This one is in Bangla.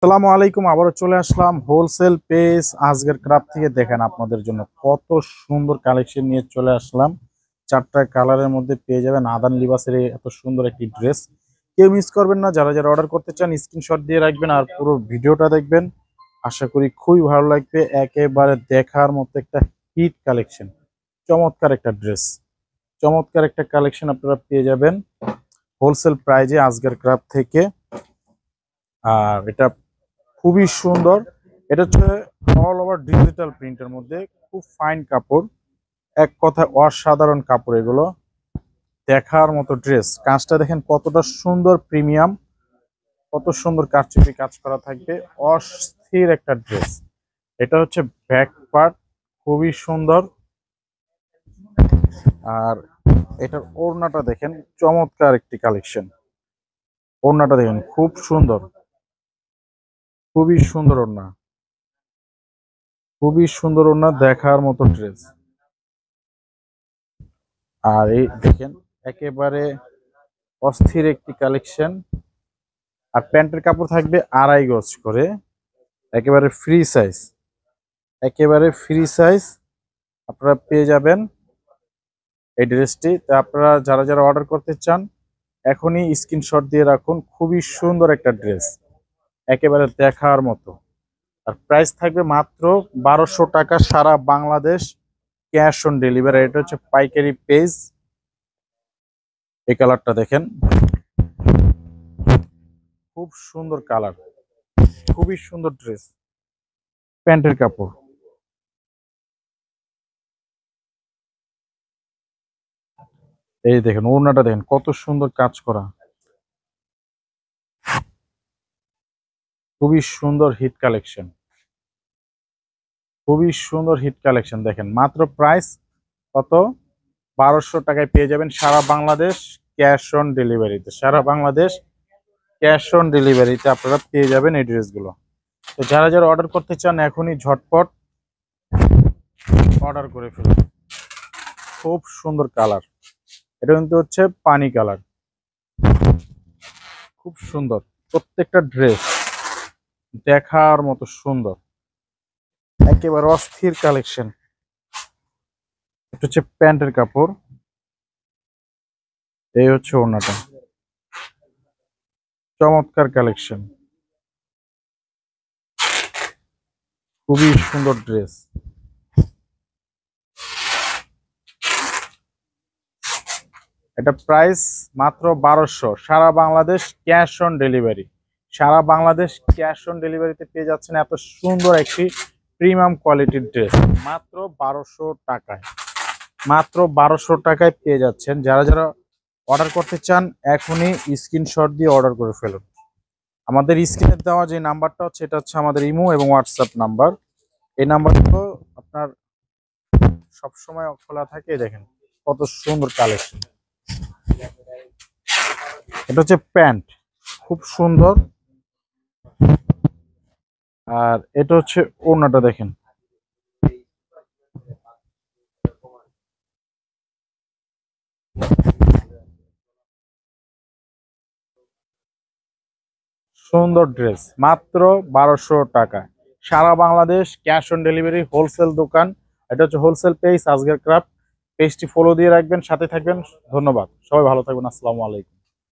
আসসালামু আলাইকুম। আবারও চলে আসলাম হোলসেল পেজ আজকের ক্রাফট থেকে। দেখেন আপনাদের জন্য কত সুন্দর কালেকশন নিয়ে চলে আসলাম। চারটা কালারের মধ্যে পেয়ে যাবেন আদান লিবাসের এই এত সুন্দর একটি ড্রেস। কেউ মিস করবেন না। যারা যারা অর্ডার করতে চান স্ক্রিনশট দিয়ে রাখবেন আর পুরো ভিডিওটা দেখবেন। আশা করি খুবই ভালো লাগবে। একেবারে দেখার মতো একটা হিট কালেকশন, চমৎকার একটা ড্রেস, চমৎকার একটা কালেকশন আপনারা পেয়ে যাবেন হোলসেল প্রাইজে আজকের ক্রাফট থেকে। আর এটা খুবই সুন্দর। এটা হচ্ছে অল ওভার ডিজিটাল প্রিন্টের মধ্যে, খুব ফাইন কাপড়, এক কথায় অসাধারণ কাপড়। এগুলো দেখার মতো ড্রেস। কাজটা দেখেন কতটা সুন্দর, প্রিমিয়াম, কত সুন্দর কারচুপি কাজ করা থাকবে, অস্থির একটা ড্রেস। এটা হচ্ছে ব্যাক পার্ট, খুবই সুন্দর। আর এটার ওড়নাটা দেখেন, চমৎকার একটি কালেকশন। ওড়নাটা দেখেন খুব সুন্দর, খুবই সুন্দর ওড়না, খুবই সুন্দর ওড়না, দেখার মতো ড্রেস। আর এই দেখেন একেবারে অস্থির একটি কালেকশন। আর প্যান্টের কাপড় থাকবে 2.5 গজ করে, একেবারে ফ্রি সাইজ, একেবারে ফ্রি সাইজ আপনারা পেয়ে যাবেন এই ড্রেসটি। তো আপনারা যারা যারা অর্ডার করতে চান এখনই স্ক্রিনশট দিয়ে রাখুন। খুবই সুন্দর একটা ড্রেস, একেবারে দেখার মতো। আর প্রাইস থাকবে মাত্র 1200 টাকা, সারা বাংলাদেশ ক্যাশ অন ডেলিভারি। এটা হচ্ছে পাইকারি পেজ। এই কালারটা দেখেন, খুব সুন্দর কালার, খুবই সুন্দর ড্রেস। প্যান্টের কাপড়, এই দেখেন ওড়নাটা দেখেন কত সুন্দর কাজ করা, খুবই সুন্দর হিট কালেকশন, খুবই সুন্দর হিট কালেকশন। দেখেন মাত্র প্রাইস কত, 1200 টাকায় পেয়ে যাবেন সারা বাংলাদেশ ক্যাশ অন ডেলিভারিতে। সারা বাংলাদেশ ক্যাশ অন ডেলিভারিতে আপনারা পেয়ে যাবেন এই ড্রেসগুলো। তো যারা যারা অর্ডার করতে চান এখনই ঝটপট অর্ডার করে ফেলুন। খুব সুন্দর কালার, এটা কিন্তু হচ্ছে পানি কালার, খুব সুন্দর। প্রত্যেকটা ড্রেস দেখার মতো সুন্দর, একেবারে অস্থির কালেকশন। এটা হচ্ছে প্যান্টের কাপড়, এই হচ্ছে ওড়নাটা, চমৎকার কালেকশন, খুবই সুন্দর ড্রেস। এটা প্রাইস মাত্র 1200, সারা বাংলাদেশ ক্যাশ অন ডেলিভারি। সারা বাংলাদেশ ক্যাশ অন ডেলিভারিতে পেয়ে যাচ্ছেন এত সুন্দর একটি প্রিমিয়াম কোয়ালিটির ড্রেস মাত্র 1200 টাকায়। মাত্র 1200 টাকায় পেয়ে যাচ্ছেন। যারা যারা অর্ডার করতে চান এখনই স্ক্রিনশট দিয়ে অর্ডার করে ফেলুন। আমাদের স্ক্রিনে দেওয়া যে নাম্বারটা হচ্ছে, এটা হচ্ছে আমাদের ইমো এবং হোয়াটসঅ্যাপ নাম্বার। এই নাম্বারগুলো আপনার সবসময় খোলা থাকে। দেখেন কত সুন্দর কালেকশন। এটা হচ্ছে প্যান্ট, খুব সুন্দর। আর এটা হচ্ছে ওড়নাটা দেখেন, সুন্দর ড্রেস মাত্র 1200 টাকা, সারা Bangladesh cash on delivery, wholesale দোকান। এটা হচ্ছে হোলসেল পেজ আজকের ক্রাফট। পেজটি ফলো দিয়ে রাখবেন, সাথে থাকবেন। ধন্যবাদ, সবাই ভালো থাকবেন। আসসালামু আলাইকুম।